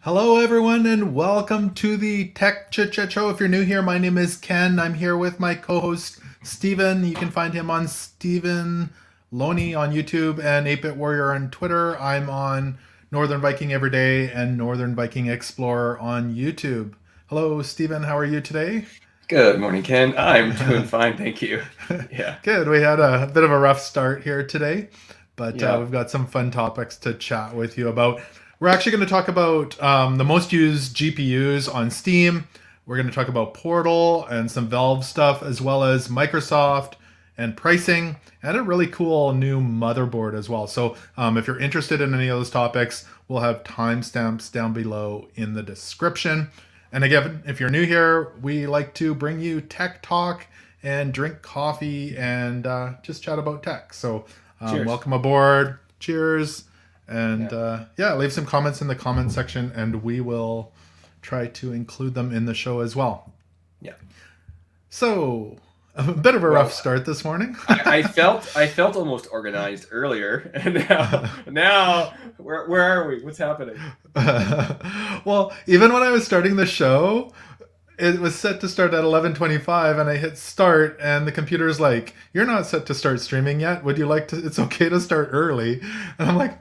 Hello, everyone, and welcome to the Tech Chit Chat Show. If you're new here, my name is Ken. I'm here with my co-host Steven. You can find him on Steven Loney on YouTube and 8-Bit Warrior on Twitter. I'm on Northern Viking Everyday and Northern Viking Explorer on YouTube. Hello, Steven. How are you today? Good morning, Ken. I'm doing fine, thank you. Yeah, Good. We had a bit of a rough start here today, but yeah, we've got some fun topics to chat with you about. We're actually going to talk about the most used GPUs on Steam. We're going to talk about Portal and some Valve stuff, as well as Microsoft and pricing, and a really cool new motherboard as well. So if you're interested in any of those topics, we'll have timestamps down below in the description. And again, if you're new here, we like to bring you tech talk and drink coffee and just chat about tech. So cheers. welcome aboard. Cheers. And Yeah. leave some comments in the comment section and we will try to include them in the show as well. Yeah. So a bit of a rough start this morning. I felt almost organized earlier, and now where are we? What's happening? Well, even when I was starting the show, it was set to start at 11:25 and I hit start and the computer's like, "You're not set to start streaming yet. Would you like to It's okay to start early." And I'm like,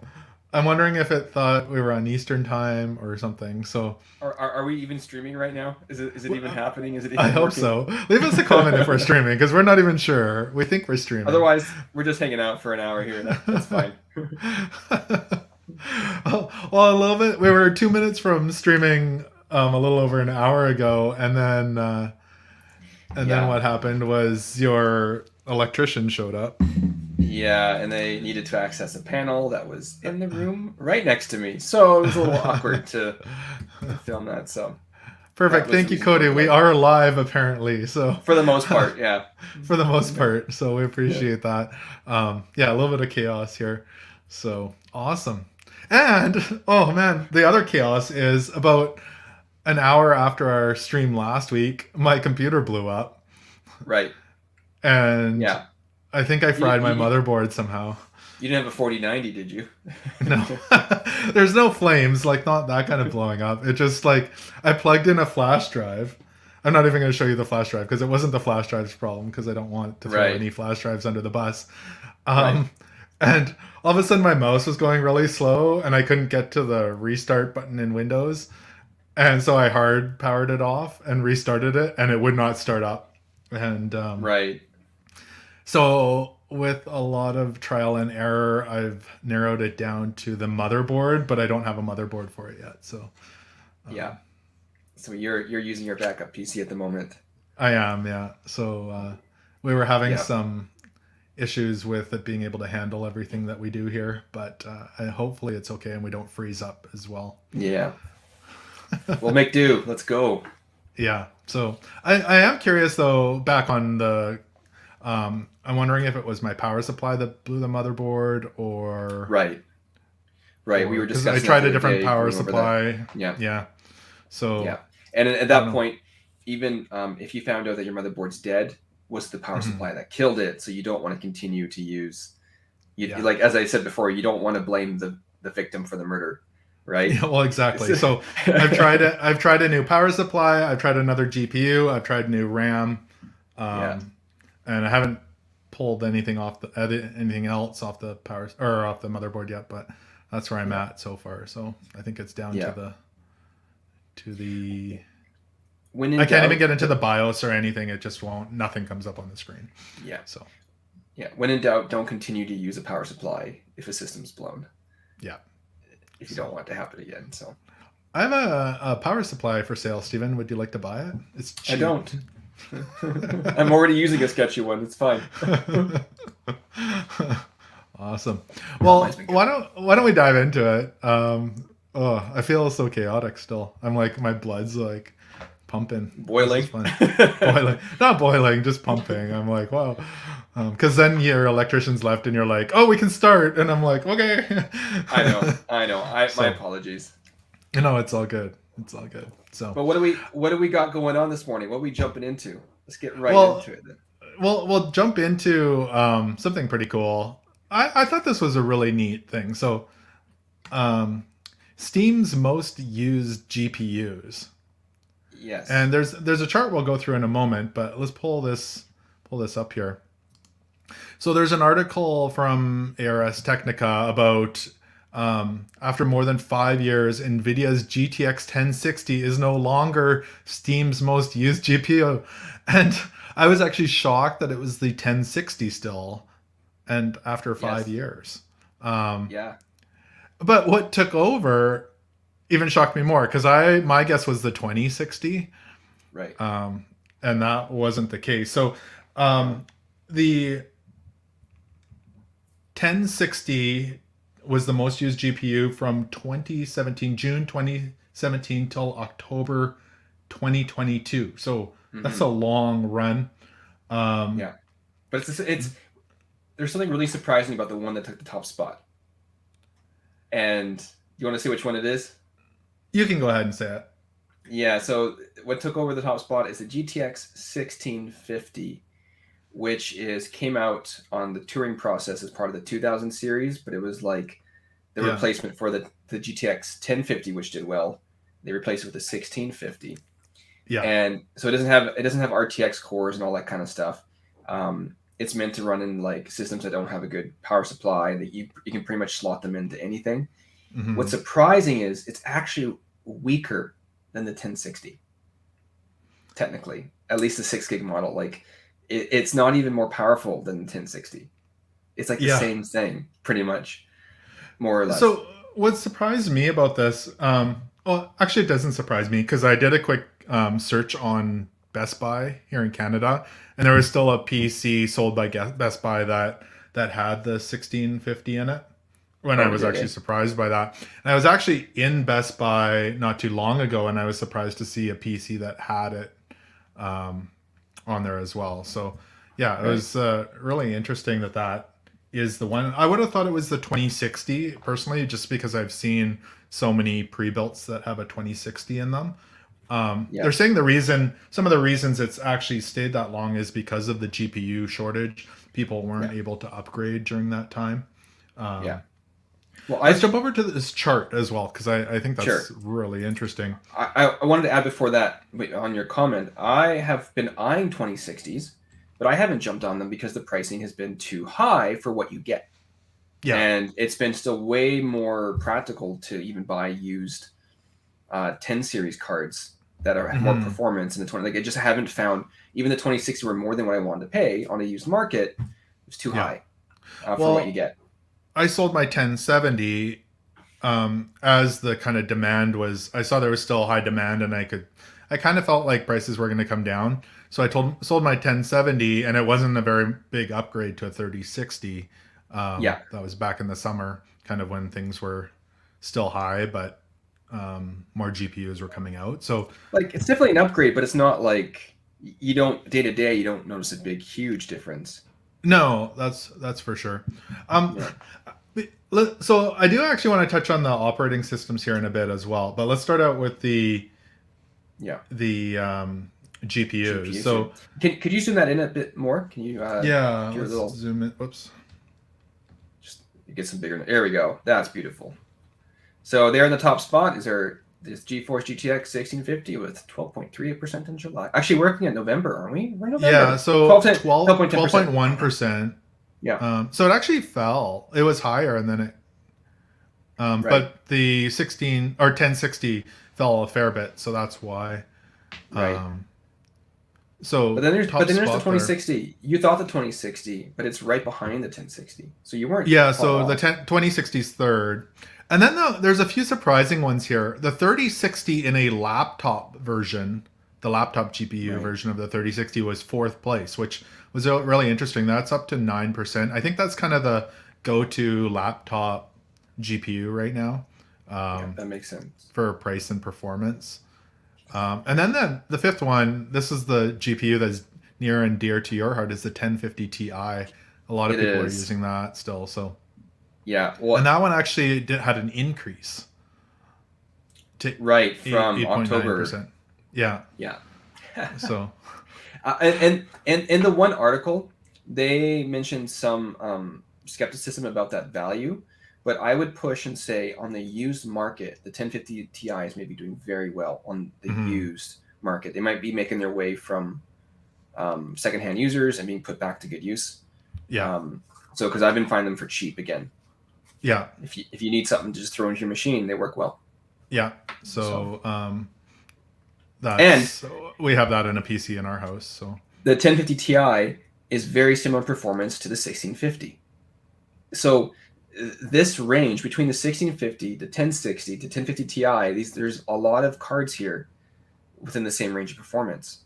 I'm wondering if it thought we were on Eastern time or something. So Are we even streaming right now? Is it even happening? Is it even I hope working? so. Leave us a comment if we're streaming because we're not even sure. We think we're streaming. Otherwise, we're just hanging out for an hour here. That's fine. Well, a little bit. We were 2 minutes from streaming a little over an hour ago, and then what happened was your electrician showed up. Yeah, and they needed to access a panel that was in the room right next to me, so it was a little awkward to film that. So Perfect. Thank you, Cody. We are live apparently. So for the most part, yeah. For the most part. So we appreciate that. A little bit of chaos here. So awesome. And oh man, the other chaos is about an hour after our stream last week, my computer blew up. Right. And yeah. I think I fried my motherboard somehow. You didn't have a 4090, did you? No. There's no flames, like not that kind of blowing up. It just like I plugged in a flash drive. I'm not even going to show you the flash drive because it wasn't the flash drive's problem because I don't want to throw any flash drives under the bus. And all of a sudden my mouse was going really slow and I couldn't get to the restart button in Windows. And so I hard powered it off and restarted it and it would not start up. And so with a lot of trial and error, I've narrowed it down to the motherboard, but I don't have a motherboard for it yet. So so you're using your backup PC at the moment. I am, yeah. So we were having some issues with it being able to handle everything that we do here, but hopefully it's okay and we don't freeze up as well. Yeah. We'll make do. Let's go. Yeah. So I am curious though, back on the I'm wondering if it was my power supply that blew the motherboard or right. We were discussing. I tried a different power supply. Yeah. So and at that point, even if you found out that your motherboard's dead, was the power supply that killed it. So you don't want to continue to use. Like as I said before, you don't want to blame the victim for the murder. Right. Yeah, well, exactly. So I've tried it. I've tried a new power supply. I've tried another GPU. I've tried new RAM. And I haven't pulled anything else off the power or off the motherboard yet, but that's where I'm at so far. So I think it's down to the I can't even get into the BIOS or anything. It just won't. Nothing comes up on the screen. Yeah. So when in doubt, don't continue to use a power supply if a system's blown. Yeah. If you don't want it to happen again. So I have a power supply for sale, Steven. Would you like to buy it? It's cheap. I don't. I'm already using a sketchy one. It's fine. Awesome. Well, why don't we dive into it? I feel so chaotic still. I'm like my blood's like pumping, boiling. Boiling, not boiling, just pumping. I'm like, wow. Because then your electrician's left, and you're like, oh, we can start, and I'm like, okay. I know. My apologies. It's all good. It's all good. So, but what do we got going on this morning? What are we jumping into? Let's get right into it then. We'll jump into something pretty cool. I thought this was a really neat thing. So Steam's most used GPUs. Yes. And there's a chart we'll go through in a moment, but let's pull this up here. So there's an article from ARS Technica about after more than 5 years, Nvidia's GTX 1060 is no longer Steam's most used GPU, and I was actually shocked that it was the 1060 still, and after five Yes. years. Yeah. But what took over even shocked me more because I my guess was the 2060, Right. and that wasn't the case. So No. the 1060 was the most used GPU from 2017, June 2017 till October 2022. So that's a Hmm. long run. Um, Yeah. But it's there's something really surprising about the one that took the top spot. And you want to see which one it is? you can go ahead and say it. Yeah. So what took over the top spot is the GTX 1650, which came out on the Turing process as part of the 2000 series, but it was like the Yeah. replacement for the GTX 1050, which did well. They replaced it with the 1650, Yeah. and so it doesn't have RTX cores and all that kind of stuff. It's meant to run in like systems that don't have a good power supply that you can pretty much slot them into anything. What's Hmm. surprising is it's actually weaker than the 1060. Technically, at least the 6 gig model, like it's not even more powerful than the 1060. It's like the Yeah. same thing, pretty much, more or less. So what surprised me about this, well, actually, it doesn't surprise me because I did a quick search on Best Buy here in Canada, and there was still a PC sold by Best Buy that had the 1650 in it. When I Oh, was did actually it? surprised by that, and I was actually in Best Buy not too long ago, and I was surprised to see a PC that had it um, on there as well. So yeah, it Right. was really interesting that is the one. I would have thought it was the 2060 personally, just because I've seen so many pre-builts that have a 2060 in them. Yeah. They're saying some of the reasons it's actually stayed that long is because of the GPU shortage. People weren't Yeah. able to upgrade during that time. Yeah. Um, Well, let's I've jump over to this chart as well because I think that's sure. really interesting. I wanted to add before that, wait, on your comment, I have been eyeing 2060s, but I haven't jumped on them because the pricing has been too high for what you get. Yeah. And it's been still way more practical to even buy used 10 series cards that have more Hmm. performance in the 20. Like I just haven't found, even the 2060 were more than what I wanted to pay on a used market. It was too Yeah. high for what you Well, get. I sold my 1070 as the kind of demand was. I saw there was still high demand, and I kind of felt like prices were going to come down. So I sold my 1070, and it wasn't a very big upgrade to a 3060. Yeah. That was back in the summer, kind of when things were still high, but more GPUs were coming out. So Like it's definitely an upgrade, but it's not like you don't day to day, you don't notice a big, huge difference. no, that's for sure. Um, Yeah. so I do actually want to touch on the operating systems here in a bit as well, but let's start out with Yeah. the GPUs. GPU. So So could you zoom that in a bit more? Can you yeah, do a let's little zoom in. Whoops. just get some bigger? There we go. That's beautiful. So there in the top spot is our this GeForce GTX 1650 with 12.38% in July. Actually, working at November, aren't we? We're in Yeah, November. so 12%, 12.10%. 12.1%. Yeah. So it actually fell. It was higher, and then Right. but the 16 or 1060 fell a fair bit, so that's why. Right. Um, so But top then there's the spot there. 2060. You thought the 2060, but it's right behind the 1060. So you weren't Yeah, far so the off. 2060 is third. And then there's a few surprising ones here. The 3060 in a laptop version, the laptop GPU Right. version of the 3060 was fourth place, which was really interesting. That's up to 9%. I think that's kind of the go-to laptop GPU right now Yeah, um, that makes sense. for price and performance. And then the fifth one, this is the GPU that's near and dear to your heart, is the 1050 Ti. A lot of It people are is. using that still. So, Yeah. and Well, that one actually had an increase to right from eight point nine October. percent. Yeah. Yeah. So And in the one article, they mentioned some skepticism about that value, But I would push and say on the used market, the 1050 Ti is maybe doing very well on the used market. They might be making their way from secondhand users and being put back to good use. Yeah. So because I've been finding them for cheap again. Yeah. If you need something to just throw into your machine, they work well. Yeah. So we have that in a PC in our house. So the 1050 Ti is very similar performance to the 1650. So this range between the 1650, the 1060, the 1050 Ti, there's a lot of cards here within the same range of performance.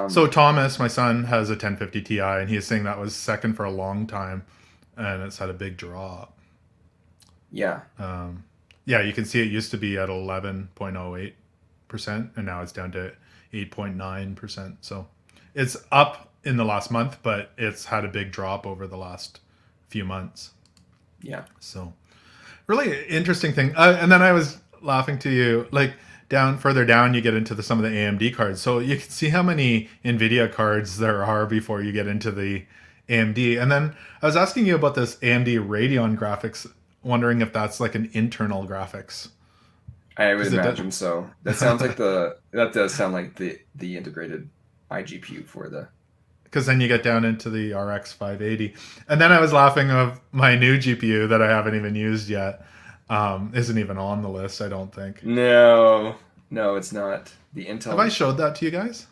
So Thomas, my son, has a 1050 Ti, and he's saying that was second for a long time, and it's had a big drop. Yeah. Yeah, you can see it used to be at 11.08%, and now it's down to 8.9%. So it's up in the last month, but it's had a big drop over the last few months. Yeah. So really interesting thing. And then I was laughing to you, like further down, you get into some of the AMD cards. So you can see how many Nvidia cards there are before you get into the AMD. And then I was asking you about this AMD Radeon graphics, wondering if that's like an internal graphics. I would imagine so. That sounds like that does sound like the integrated iGPU for the. Because then you get down into the RX 580. And then I was laughing of my new GPU that I haven't even used yet. Isn't even on the list, I don't think. No, it's not. The Intel. Have I showed that to you guys?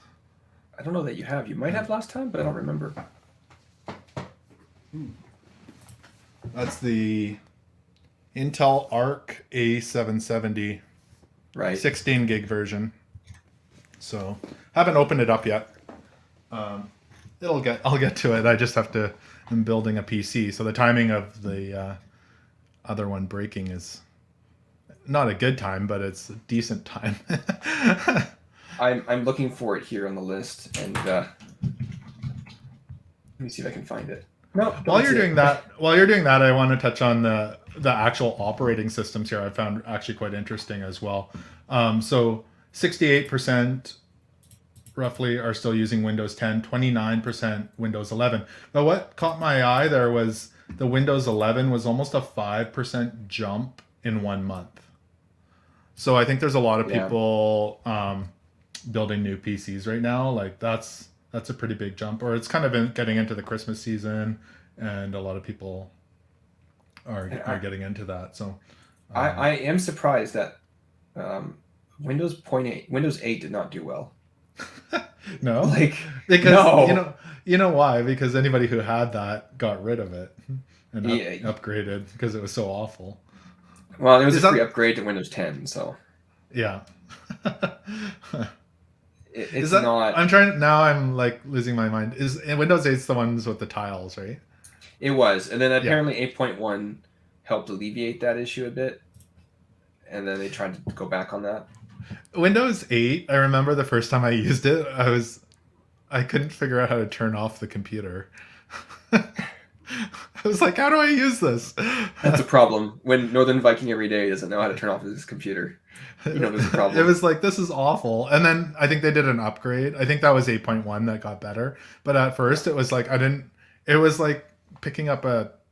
I don't know that you have. You might have last time, but I don't remember. That's the Intel Arc A770. Right. 16 gig version. So haven't opened it up yet. I'll get to it. I just I'm building a PC, so the timing of the other one breaking is not a good time, but it's a decent time. I'm looking for it here on the list, and let me see if I can find it. No. While you're doing that, I want to touch on the actual operating systems here. I found actually quite interesting as well. So 68% roughly are still using Windows 10, 29% Windows 11. But what caught my eye there was the Windows 11 was almost a 5% jump in 1 month. So I think there's a lot of people building new PCs right now. Like that's a pretty big jump, or it's kind of getting into the Christmas season, and a lot of people are getting into that. So I am surprised that Windows 8 did not do well. No, because you know why? Because anybody who had that got rid of it and upgraded because it was so awful. Well, it was a free upgrade to Windows 10, so yeah. It's not. I'm like losing my mind. Is Windows 8's the ones with the tiles, right? It was, and then apparently 8.1 helped alleviate that issue a bit, and then they tried to go back on that. Windows 8, I remember the first time I used it, I couldn't figure out how to turn off the computer. I was like, how do I use this? That's a problem. When Northern Viking every day doesn't know how to turn off his computer, there's a problem. It was like, this is awful. And then I think they did an upgrade. I think that was 8.1 that got better. But at first it was like, it was like picking up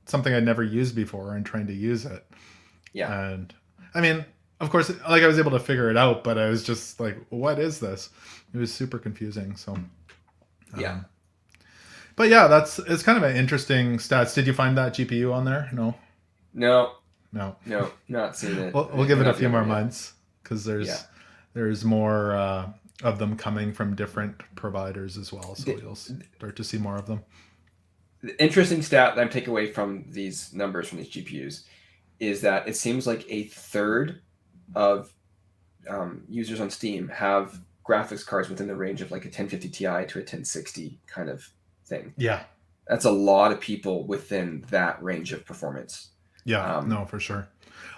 something I'd never used before and trying to use it. Yeah. And I mean, of course, like I was able to figure it out, but I was just like, what is this? It was super confusing. So, yeah. But yeah, it's kind of an interesting stats. Did you find that GPU on there? No, not seen it. We'll give it a few more months because there's more of them coming from different providers as well. So you'll start to see more of them. The interesting stat that I'm taking away from these numbers from these GPUs is that it seems like a third of users on Steam have graphics cards within the range of like a 1050 Ti to a 1060 kind of thing. Yeah. That's a lot of people within that range of performance. Yeah, no, for sure.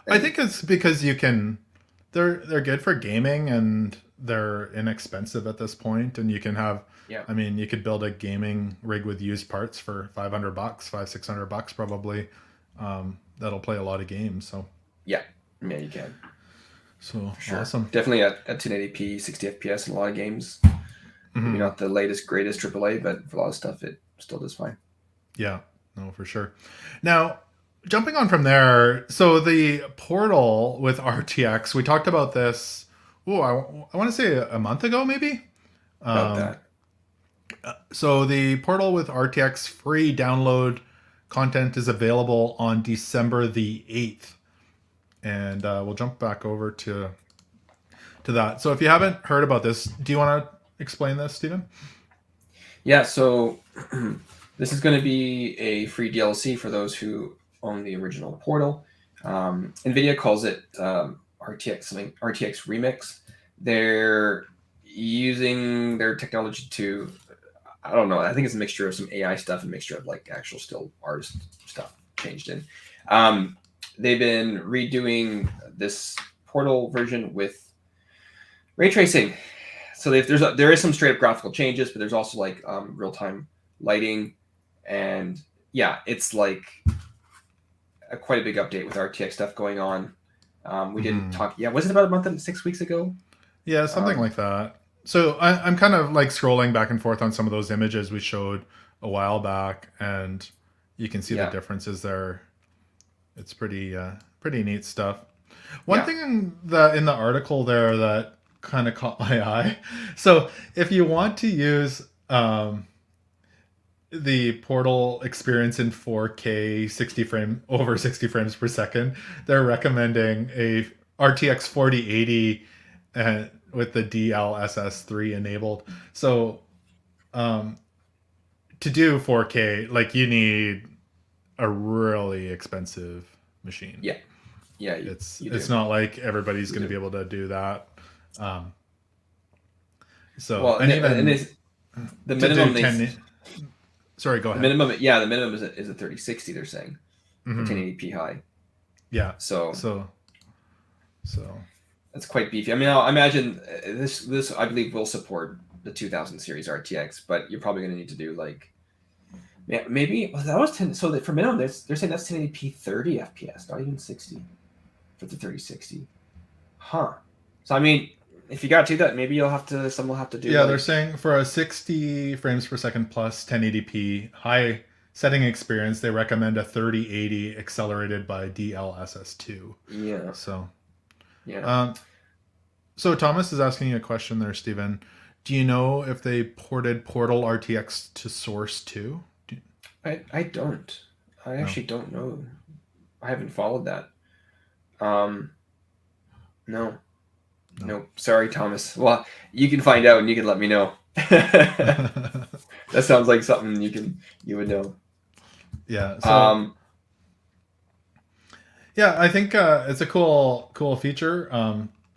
I think it's because they're good for gaming and they're inexpensive at this point, and you can have, I mean, you could build a gaming rig with used parts for $500, $600 probably. That'll play a lot of games. So yeah, you can. So awesome. Definitely at 1080p, 60 FPS in a lot of games. Maybe not the latest, greatest AAA, but for a lot of stuff, it still does fine. Yeah, no, for sure. Now, jumping on from there, so the portal with RTX, we talked about this. Oh, I want to say a month ago, maybe. About Um, that. so the portal with RTX free download content is available on December the 8th, and we'll jump back over to that. So if you haven't heard about this, do you want to explain this, Stephen? Yeah, so this is going to be a free DLC for those who own the original Portal. Nvidia calls it RTX something RTX Remix. They're using their technology to, I don't know, I think it's a mixture of some AI stuff and a mixture of like actual still artist stuff changed in. They've been redoing this Portal version with ray tracing. So there is some straight up graphical changes, but there's also like real time lighting, and yeah, it's like quite a big update with RTX stuff going on. We didn't talk. Yeah, was it about a month and 6 weeks ago? Yeah, something like that. So I'm kind of like scrolling back and forth on some of those images we showed a while back, and you can see the Yeah, differences there. It's pretty neat stuff. One yeah, thing in the article there that kind of caught my eye. So if you want to use the Portal experience in 4K 60 frames per second, they're recommending a RTX 4080 with the DLSS3 enabled. So um, to do 4K, like you need a really expensive machine. yeah, yeah. You It's do. not like everybody's You going to do. be able to do that. Um, so Well, and and even it's the to do minimum 10. Sorry, go the ahead. minimum, yeah, the minimum is a 3060. They're saying for Hmm. 1080p high. Yeah. So So so that's quite beefy. I mean, I imagine this I believe will support the 2000 series RTX, but you're probably going to need to do like, yeah, maybe well, that was 10. So that for minimum, they're saying that's 1080p 30 FPS, not even 60 for the 3060. Huh. So I mean, if you got to that, maybe someone will have to do yeah, they're like, saying for a 60 frames per second plus 1080p high setting experience, they recommend a 3080 accelerated by DLSS2. yeah, So, yeah. um, so Thomas is asking you a question there, Stephen. Do you know if they ported Portal RTX to Source 2? I don't. I No. actually don't know. I haven't followed that. Um, no, No. no. Sorry, Thomas. Well, you can find out and you can let me know. That sounds like something you would know. Yeah. So Um, yeah, I think it's a cool feature.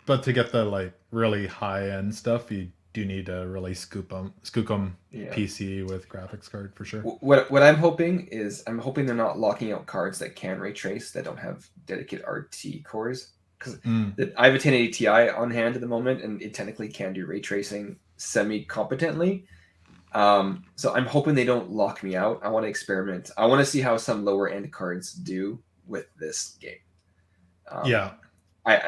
But to get the like really high end stuff, you do need a really skookum yeah. PC with graphics card for sure. What I'm hoping is I'm hoping they're not locking out cards that can ray trace that don't have dedicated RT cores, because Mm. I have a 1080 Ti on hand at the moment and it technically can do ray tracing semi competently. So I'm hoping they don't lock me out. I want to experiment. I want to see how some lower end cards do with this game. Um, Yeah.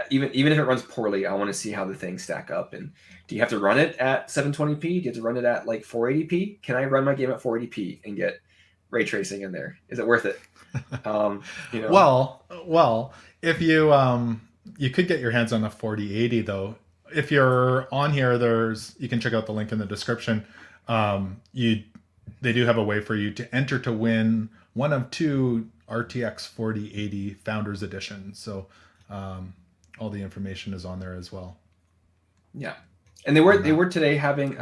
even if it runs poorly, I want to see how the things stack up. And do you have to run it at 720p? Do you have to run it at like 480p? Can I run my game at 480p and get ray tracing in there? Is it worth it? You know, Well, if you could get your hands on a 4080 though. If you're on here, there's you can check out the link in the description. You They do have a way for you to enter to win one of two RTX 4080 Founders Edition. So um, all the information is on there as well. yeah. And they were today having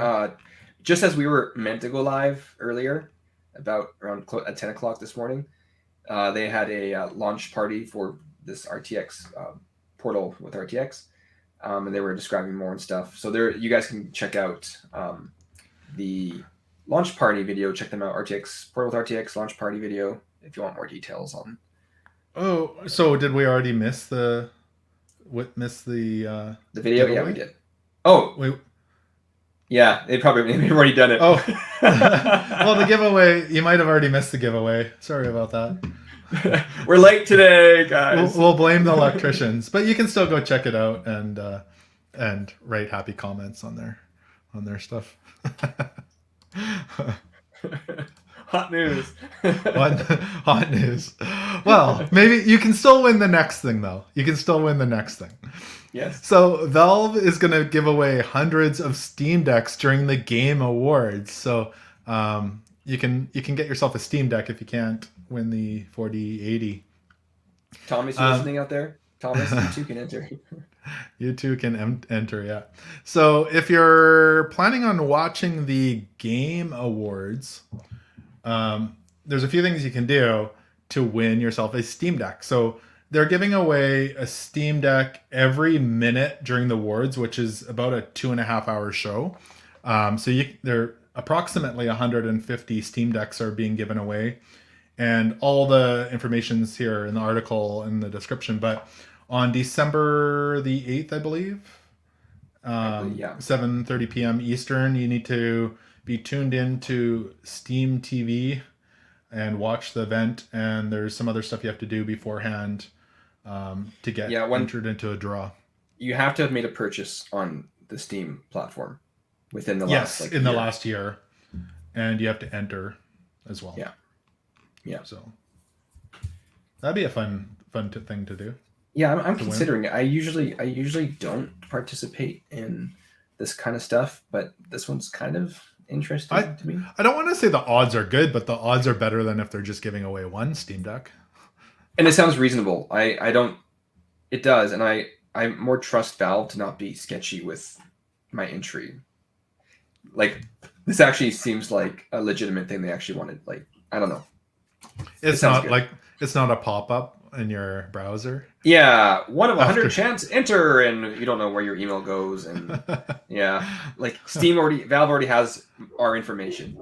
just as we were meant to go live earlier, about around at 10 o'clock this morning. They had a launch party for this RTX portal with RTX, and they were describing more and stuff. So there, you guys can check out the launch party video. Check them out. RTX portal with RTX launch party video if you want more details on Oh, so did we already miss the video. Yeah, we giveaway? did. Oh, Wait, yeah, they've already done it. oh, well, the giveaway, you might have already missed the giveaway. Sorry about that. We're late today, We'll, guys. we'll blame the electricians, but you can still go check it out and write happy comments on their stuff. Hot news. Hot news. Well, maybe you can still win the next thing, though. You can still win the next thing. Yes. So Valve is going to give away hundreds of Steam Decks during the Game Awards. So you can get yourself a Steam Deck if you can't win the 4080. Thomas, you listening out there? Thomas, you too can enter. You too can enter, yeah. So if you're planning on watching the Game Awards, there's a few things you can do to win yourself a Steam Deck. So they're giving away a Steam Deck every minute during the awards, which is about a 2.5-hour show. There approximately 150 Steam Decks are being given away, and all the information's here in the article in the description. But on December the 8th, I believe, 7:30 p.m. Eastern, you need to be tuned in to Steam TV and watch the event. And there's some other stuff you have to do beforehand to get entered into a draw. You have to have made a purchase on the Steam platform within the last year, and you have to enter as well. Yeah. So that'd be a fun thing to do. Yeah, I'm considering it. I usually don't participate in this kind of stuff, but this one's kind of interesting to me. I don't want to say the odds are good, but the odds are better than if they're just giving away one Steam Deck. And it sounds reasonable. It does, and I more trust Valve to not be sketchy with my entry. Like, this actually seems like a legitimate thing they actually wanted. Like, I don't know. It's not good. It's not a pop-up in your browser. Yeah, 1 of 100 chance enter, and you don't know where your email goes, and like Valve already has our information.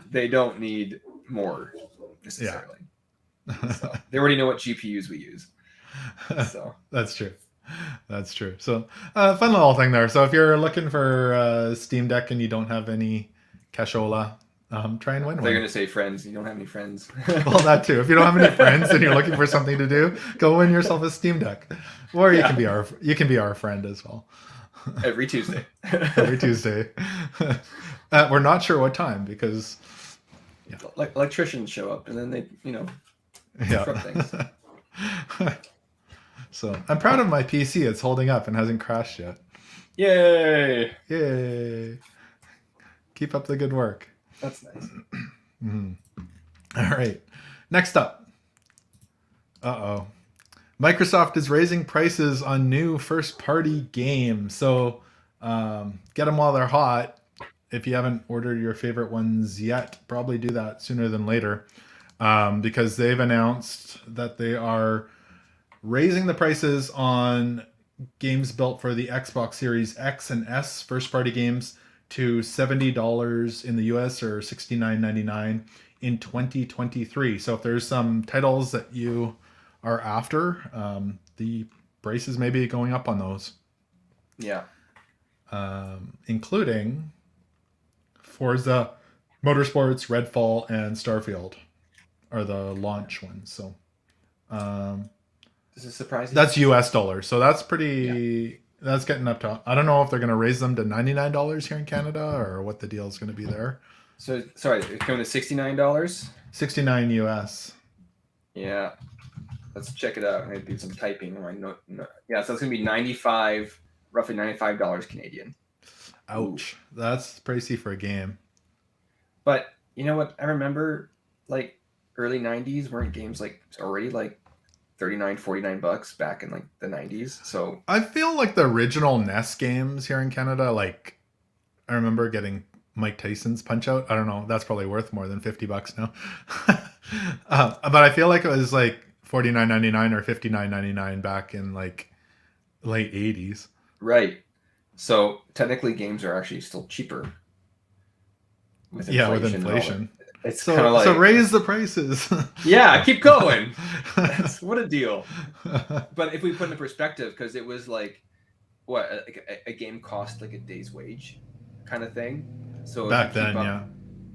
They don't need more necessarily. So they already know what GPUs we use. So That's true. So fun little thing there. So if you're looking for a Steam Deck and you don't have any cashola, try and win one. They're going to say friends. You don't have any friends. Well, that too. If you don't have any friends and you're looking for something to do, go win yourself a Steam Deck. Or you can be our friend as well. Every Tuesday. Every Tuesday. We're not sure what time because like electricians show up and then they, disrupt things. So I'm proud of my PC. It's holding up and hasn't crashed yet. Yay! Keep up the good work. That's nice. Mm-hmm. All right. Next up. Microsoft is raising prices on new first-party games. So get them while they're hot. If you haven't ordered your favorite ones yet, probably do that sooner than later. Because they've announced that they are raising the prices on games built for the Xbox Series X and S first-party games to $70 in the US or $69.99 in 2023. So if there's some titles that you are after, the prices may be going up on those. Yeah. Including Forza Motorsports, Redfall, and Starfield are the launch ones. So this is surprising. That's US dollars. So that's pretty... That's getting up to... I don't know if they're going to raise them to $99 here in Canada or what the deal is going to be there. So, sorry, it's going to $69? $69 US. Yeah. Let's check it out. I'm going to do some typing. Yeah, so it's going to be roughly $95 Canadian. Ouch. Ooh. That's pricey for a game. But you know what? I remember, like, early 90s weren't games, like, already, like, $39, $49 back in like the 90s. So I feel like the original NES games here in Canada, like I remember getting Mike Tyson's Punch Out. I don't know, that's probably worth more than $50 now. But I feel like it was like $49.99 or $59.99 back in like late 80s. Right. So technically games are actually still cheaper. With inflation. It's kind of like... So raise the prices. Yeah, keep going. What a deal. But if we put it in perspective, because it was like, a game cost like a day's wage kind of thing. So back then, yeah.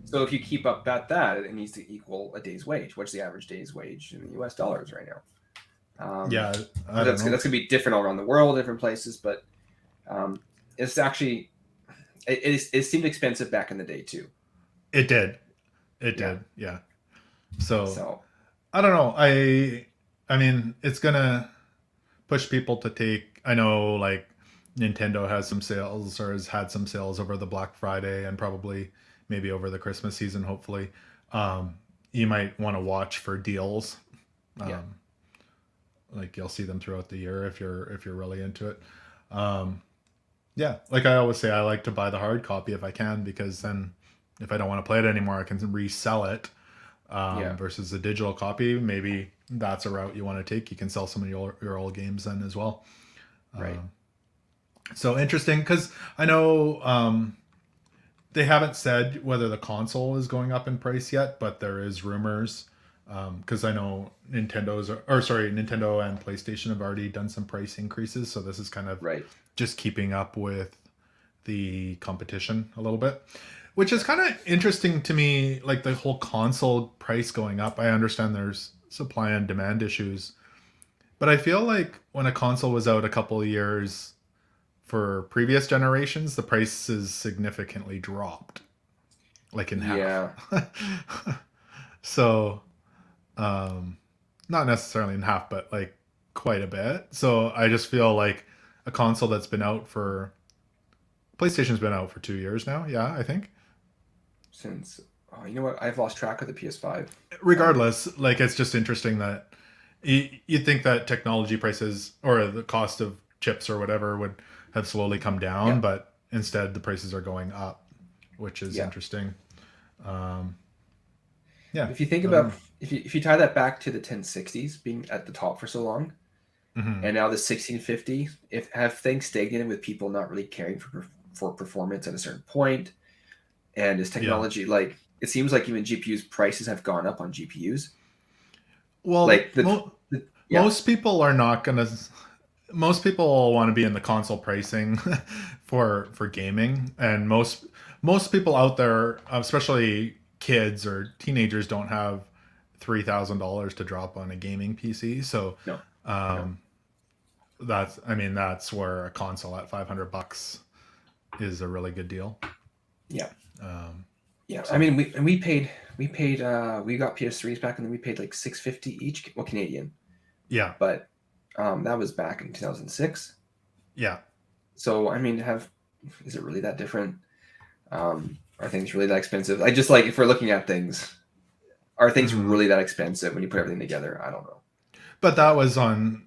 So if you keep up at that, it needs to equal a day's wage. What's the average day's wage in the US dollars right now? That's going to be different all around the world, different places. But it's actually, it seemed expensive back in the day too. It did. Yeah. So I don't know. I mean, it's gonna push people to take. I know, like Nintendo has some sales or has had some sales over the Black Friday and probably maybe over the Christmas season. Hopefully, um, you might want to watch for deals. Yeah. Um, like you'll see them throughout the year if you're really into it. Um, yeah, like I always say, I like to buy the hard copy if I can because then if I don't want to play it anymore, I can resell it. Yeah. Versus the digital copy, maybe that's a route you want to take. You can sell some of your old games then as well. Right. So interesting because I know they haven't said whether the console is going up in price yet, but there is rumors because I know Nintendo and PlayStation have already done some price increases. So this is kind of Right. just keeping up with the competition a little bit, which is kind of interesting to me. Like the whole console price going up. I understand there's supply and demand issues, but I feel like when a console was out a couple of years for previous generations, the prices significantly dropped, like in half. Yeah. So, um, not necessarily in half, but like quite a bit. So I just feel like a console that's been out for PlayStation's been out for 2 years now. Yeah, I think. Since you know what? I've lost track of the PS5. Um, Regardless, like it's just interesting that you think that technology prices or the cost of chips or whatever would have slowly come down, yeah. but instead the prices are going up, which is Yeah. interesting. Um, yeah, If you think I don't about know. if you tie that back to the 1060s being at the top for so long, Hmm. and now the 1650, if have things stagnated with people not really caring for performance at a certain point, and is Yeah. technology like it seems like even GPUs prices have gone up on GPUs. Well, Like the yeah most people are not gonna. Most people want to be in the console pricing for gaming, and most people out there, especially kids or teenagers, don't have $3,000 to drop on a gaming PC. So no no um, that's I mean that's where a console at $500 is a really good deal. yeah Um, yeah. I so mean we got PS3s back and then we paid like 650 each, well Canadian, yeah, but that was back in 2006. yeah. So I mean, have is it really that different? Are things really that expensive? I just like if we're looking at things, are things Hmm. really that expensive when you put everything together? I don't know. But that was on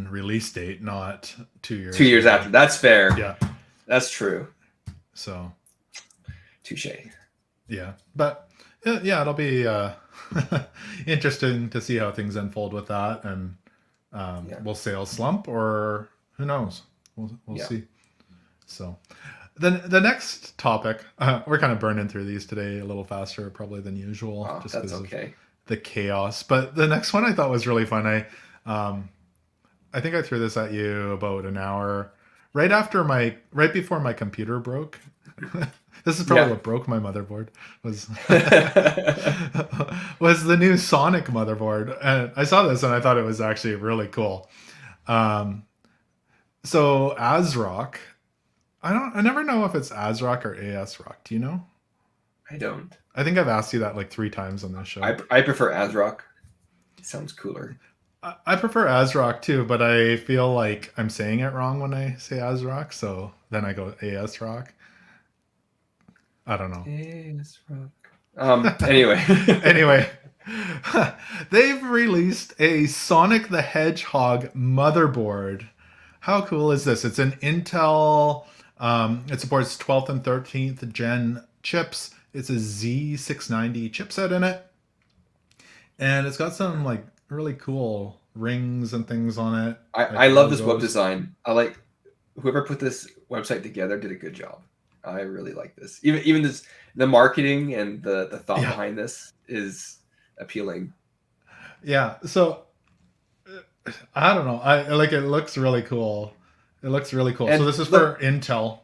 release date, not 2 years 2 years after, ago. that's fair. Yeah. That's true. So Touche. yeah, but yeah, it'll be interesting to see how things unfold with that, and Yeah, will sales slump or who knows? We'll yeah. see. So then the next topic, we're kind of burning through these today a little faster probably than usual, Oh, just that's because of okay. the chaos. But the next one I thought was really fun. Um, I think I threw this at you about an hour right before my computer broke. This is probably Yeah. what broke my motherboard was was the new Sonic motherboard. And I saw this and I thought it was actually really cool. Um, so ASRock, I never know if it's ASRock or ASRock. Do you know? I don't. I think I've asked you that like 3 times on this show. I prefer ASRock. It sounds cooler. I prefer ASRock too, but I feel like I'm saying it wrong when I say ASRock, so then I go ASRock. I don't know. ASRock. Anyway. Anyway, they've released a Sonic the Hedgehog motherboard. How cool is this? It's an Intel. It supports 12th and 13th gen chips. It's a Z690 chipset in it, and it's got some like really cool rings and things on it, I like love this web logos. design. I like whoever put this website together did a good job. I really like this. Even this the marketing and the thought Yeah, behind this is appealing. yeah. So I don't know. I like it. Looks really cool. It looks really cool. So And this is for Intel,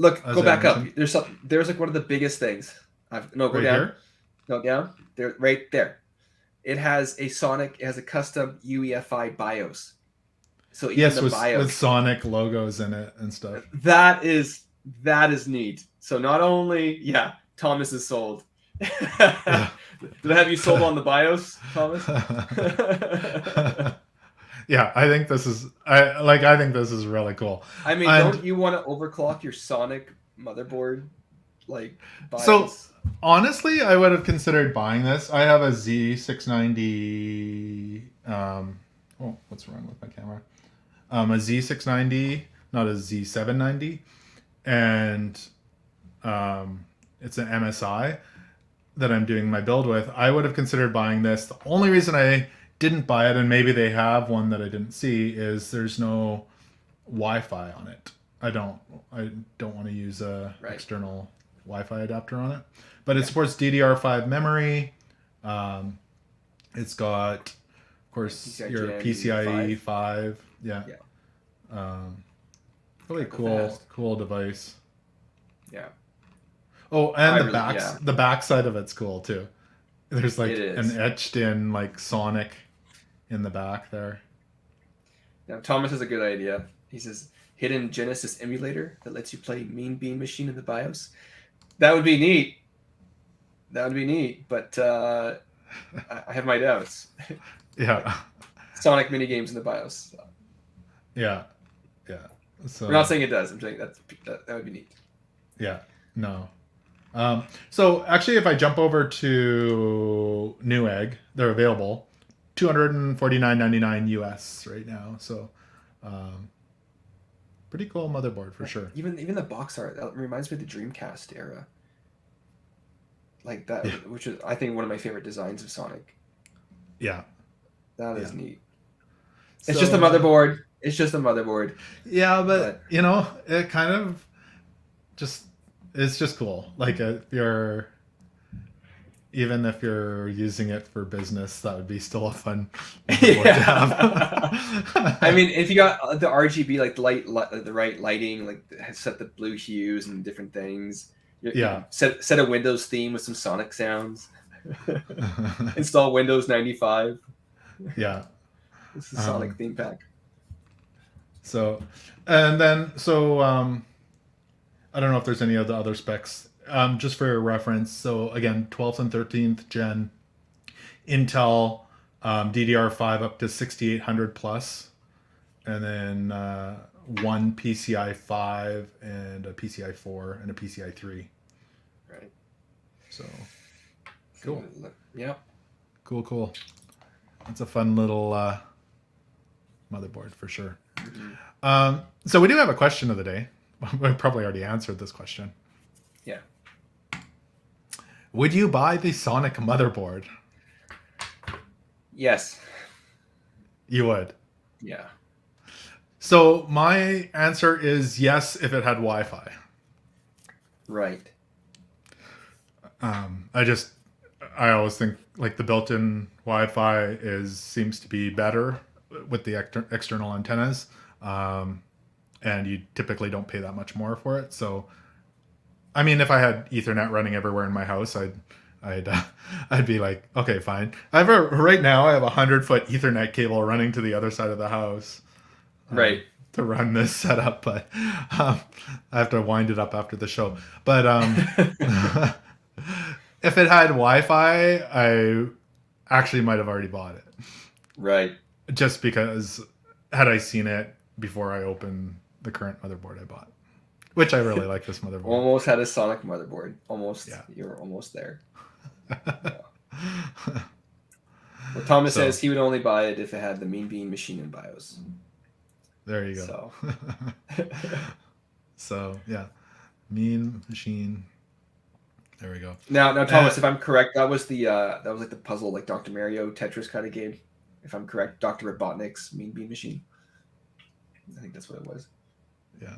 go as I back up. mentioned, There's like one of the biggest things. No, go right down. here. No, down. There, right there. It has a Sonic. It has a custom UEFI BIOS. So even Yes, the with BIOS Sonic logos in it and stuff. that is neat. So not only Thomas is sold. Did I have you sold on the BIOS, Thomas? Yeah, I think this is I think this is really cool. I mean, And don't you want to overclock your Sonic motherboard like so BIOS? honestly, I would have considered buying this. I have a Z690. Oh, what's wrong with my camera? A Z690, not a Z790, and it's an MSI that I'm doing my build with. I would have considered buying this. The only reason I didn't buy it, and maybe they have one that I didn't see, is there's no Wi-Fi on it. I don't want to use a external Wi-Fi adapter on it, but it supports DDR5 memory. It's got, of course, your PCIe 5. Yeah. Really cool device. Yeah. Oh, and the back side of it's cool too. There's like an etched in like Sonic in the back there. Now Thomas has a good idea. He says hidden Genesis emulator that lets you play Mean Bean Machine in the BIOS. That would be neat. But I have my doubts. Yeah. Sonic mini games in the BIOS. So. Yeah. So we're not saying it does. I'm saying that would be neat. Yeah. No. So actually, if I jump over to Newegg, they're available, $249.99 US right now. So, pretty cool motherboard for sure. Even the box art that reminds me of the Dreamcast era, like that, which is I think one of my favorite designs of Sonic. Yeah, that is neat. It's just a motherboard. It's just a motherboard. Yeah, but you know, it kind of just. It's just cool. Like even if you're using it for business, that would be still a fun board to have. I mean, if you got the RGB, like the right lighting, like set the blue hues and different things. Set a Windows theme with some Sonic sounds. Install Windows 95. Yeah. This is a Sonic theme pack. So, I don't know if there's any of the other specs. Just for reference, so again, 12th and 13th gen Intel, DDR5 up to 6800 plus, and then one PCI 5 and a PCI 4 and a PCI 3. Right. So, cool. Yeah. Cool. That's a fun little motherboard for sure. Mm-hmm. So we do have a question of the day. We probably already answered this question. Yeah. Would you buy the Sonic motherboard? Yes. You would? Yeah. So my answer is yes if it had Wi-Fi. Right. I always think like the built-in Wi-Fi seems to be better with the external antennas. And you typically don't pay that much more for it. So, I mean, if I had Ethernet running everywhere in my house, I'd be like, okay, fine. Right now I have 100-foot Ethernet cable running to the other side of the house, right, to run this setup. But I have to wind it up after the show. But if it had Wi-Fi, I actually might have already bought it. Right. Just because had I seen it before I opened the current motherboard I bought, which I really like this motherboard. Almost had a Sonic motherboard. Almost. Yeah. You were almost there. Yeah. Well, Thomas says he would only buy it if it had the Mean Bean Machine in BIOS. There you go. So yeah, Mean Machine. There we go. Now, Thomas, if I'm correct, that was like the puzzle, like Dr. Mario Tetris kind of game. If I'm correct, Dr. Robotnik's Mean Bean Machine. I think that's what it was. Yeah.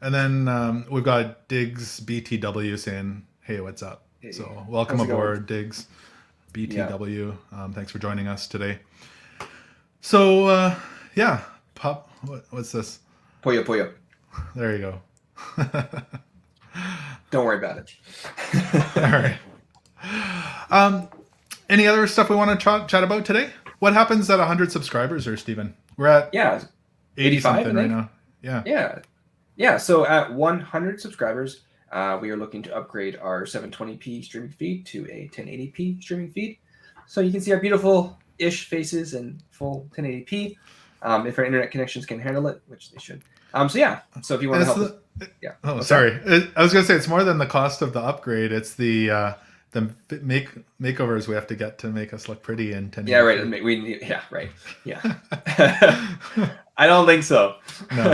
And then we've got Diggs BTW saying, "Hey, what's up?" Hey, so welcome aboard, Diggs BTW. Yeah. Thanks for joining us today. So Pop. What's this? Puyo. There you go. Don't worry about it. All right. Any other stuff we want to chat about today? What happens at 100 subscribers, or Steven? We're at 85 something right now. Yeah. So at 100 subscribers, We are looking to upgrade our 720p streaming feed to a 1080p streaming feed, so you can see our beautiful-ish faces in full 1080p. If our internet connections can handle it, which they should. So if you want to help us, yeah. Oh, What's sorry. that? I was gonna say it's more than the cost of the upgrade. It's the makeovers we have to get to make us look pretty in 1080p. Yeah, right. We need. Yeah, right. Yeah. I don't think so. No.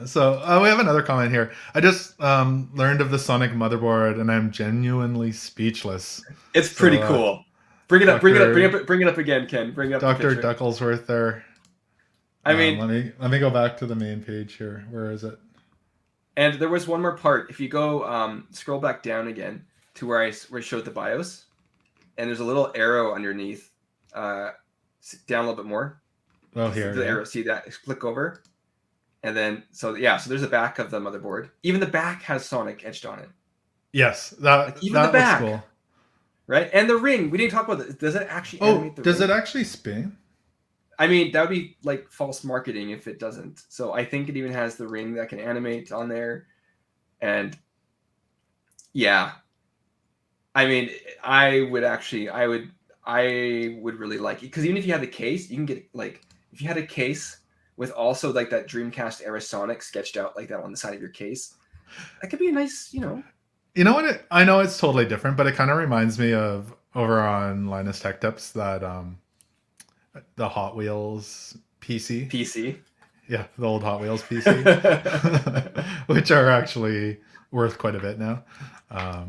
So we have another comment here. I just learned of the Sonic motherboard, and I'm genuinely speechless. It's pretty cool. Bring it up. Bring it up again, Ken. Bring up Dr. Ducklesworth there. I mean, let me go back to the main page here. Where is it? And there was one more part. If you go scroll back down again to where I showed the BIOS, and there's a little arrow underneath. Down a little bit more. Oh, here. The arrow. See that? Click over. And then, so there's the back of the motherboard. Even the back has Sonic etched on it. Yes, that looks cool. Right? And the ring. We didn't talk about it. Does it actually animate the ring? Does it actually spin? I mean, that would be like false marketing if it doesn't. So I think it even has the ring that can animate on there. And yeah. I mean, I would really like it. Because even if you had the case, you can get like, if you had a case with also like that Dreamcast era Sonic sketched out like that on the side of your case, that could be a nice, You know what? I know it's totally different, but it kind of reminds me of over on Linus Tech Tips that the Hot Wheels PC. Yeah, the old Hot Wheels PC, which are actually worth quite a bit now.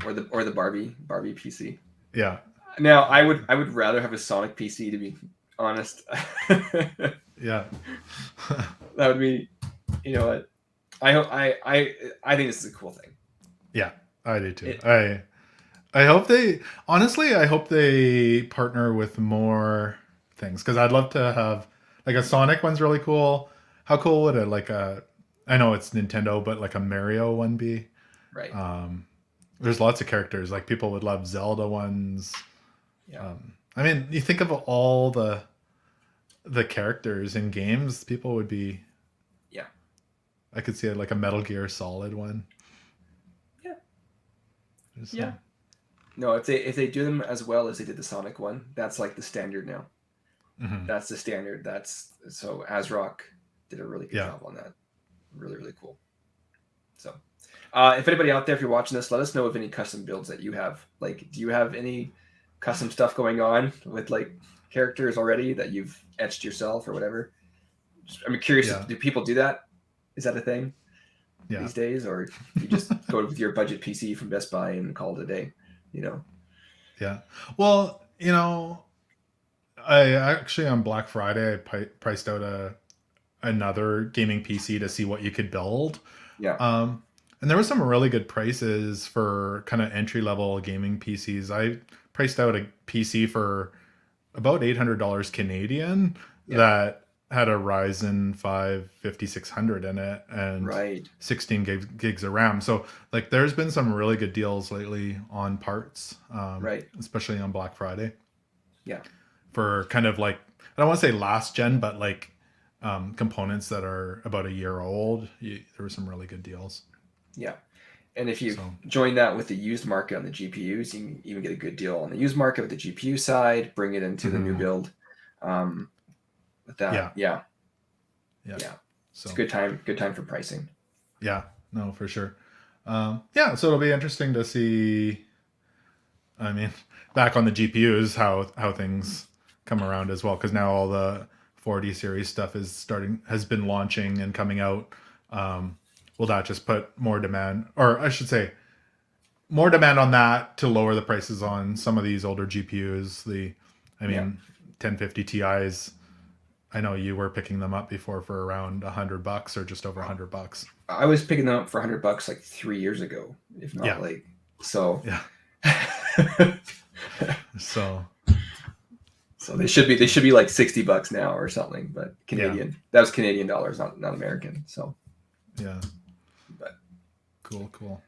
Or the Barbie PC. Yeah. Now I would rather have a Sonic PC, to be honest. Yeah. That would be, you know what? I think this is a cool thing. Yeah, I do too. I hope they partner with more things, because I'd love to have like a Sonic one's really cool. How cool would I know it's Nintendo, but like a Mario one be? Right. There's lots of characters. Like people would love Zelda ones. Yeah. I mean, you think of all the characters in games, people would be. Yeah. I could see it like a Metal Gear Solid one. Yeah. Just, yeah. No, if they do them as well as they did the Sonic one, that's like the standard now. Mm-hmm. That's the standard. So ASRock did a really good job on that. Really, really cool. So, if anybody out there, if you're watching this, let us know of any custom builds that you have. Like, do you have any custom stuff going on with like characters already that you've etched yourself or whatever? I'm curious. Do people do that? Is that a thing these days, or you just go with your budget PC from Best Buy and call it a day? Yeah. Well, I actually on Black Friday I priced out another gaming PC to see what you could build. Yeah. And there was some really good prices for kind of entry level gaming PCs. I priced out a PC for about $800 Canadian that had a Ryzen 5 5600 in it and 16 gigs of RAM. So like there's been some really good deals lately on parts, especially on Black Friday. Yeah. For kind of like, I don't want to say last gen, but like components that are about a year old, there were some really good deals. Yeah. And if you join that with the used market on the GPUs, you can even get a good deal on the used market with the GPU side, bring it into the new build. With that. Yeah. So it's a good time for pricing. Yeah, no, for sure. So it'll be interesting to see, I mean, back on the GPUs, how things come around as well, because now all the 40 series stuff has been launching and coming out. Will that just put more demand, or I should say more demand on that to lower the prices on some of these older GPUs? 1050 Ti's, I know you were picking them up before for around $100 or just over $100. I was picking them up for $100 like 3 years ago, if not so. Yeah. So they should be like $60 now or something, but Canadian. Yeah. That was Canadian dollars, not American. So yeah. But cool.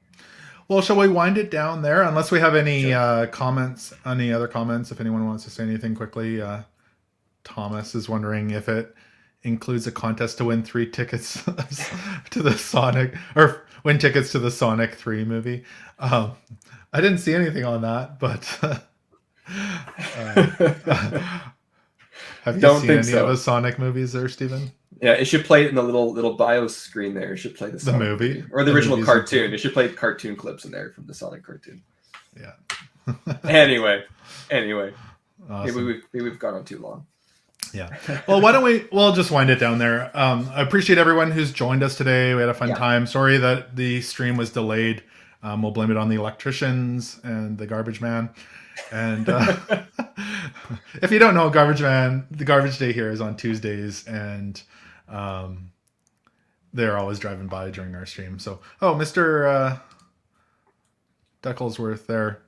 Well, shall we wind it down there? Unless we have any comments, any other comments, if anyone wants to say anything quickly. Thomas is wondering if includes a contest to win 3 tickets to the Sonic, or win tickets to the Sonic 3 movie. I didn't see anything on that, but have you Don't seen think any so. of the Sonic movies there, Steven? Yeah, it should play in the little BIOS screen there. It should play the Sonic movie? or the The original movies cartoon. It should play cartoon clips in there from the Sonic cartoon. Yeah. Anyway, Awesome. maybe we've gone on too long. Yeah. Well, why don't we'll just wind it down there. I appreciate everyone who's joined us today. We had a fun time. Sorry that the stream was delayed. We'll blame it on the electricians and the garbage man. And if you don't know, garbage man, the garbage day here is on Tuesdays, and they're always driving by during our stream. So, Mr. Decklesworth there.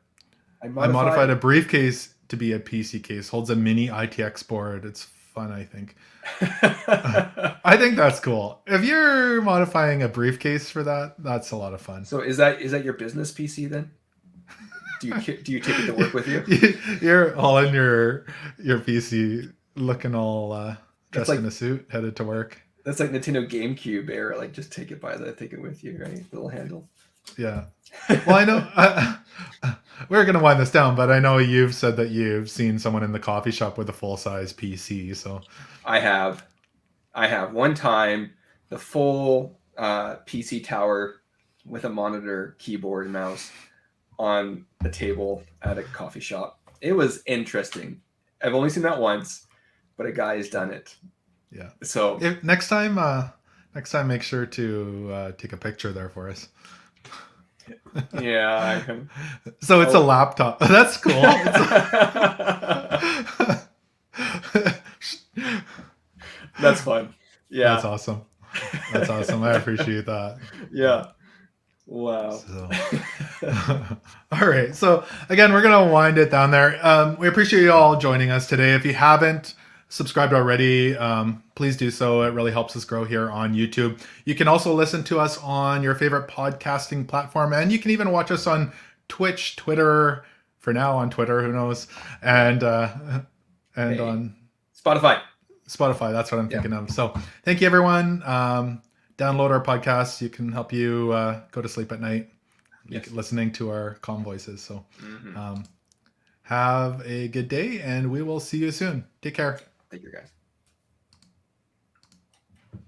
I modified a briefcase to be a PC case. Holds a mini ITX board. It's fun, I think. I think that's cool. If you're modifying a briefcase for that, that's a lot of fun. So is that your business PC then? Do you take it to work with you? You're all in your PC, looking all dressed in a suit, headed to work. That's like Nintendo GameCube era. Like, just take it with you, right? Little handle. Yeah. Well, I know we're going to wind this down, but I know you've said that you've seen someone in the coffee shop with a full-size PC. So I have one time the full PC tower with a monitor, keyboard, and mouse on the table at a coffee shop. It was interesting. I've only seen that once, but a guy has done it. Yeah. So next time, make sure to take a picture there for us. Yeah, I can. So it's a laptop. That's cool. That's fun. Yeah. That's awesome. That's awesome. I appreciate that. Yeah. Wow. So. All right. So again, we're going to wind it down there. We appreciate you all joining us today. If you haven't subscribed already, please do so. It really helps us grow here on YouTube. You can also listen to us on your favorite podcasting platform, and you can even watch us on Twitch, Twitter, for now on Twitter, who knows, and on Spotify. That's what I'm thinking of. So thank you, everyone. Download our podcast. You can help you go to sleep at night, listening to our calm voices. So have a good day, and we will see you soon. Take care. Take care, guys.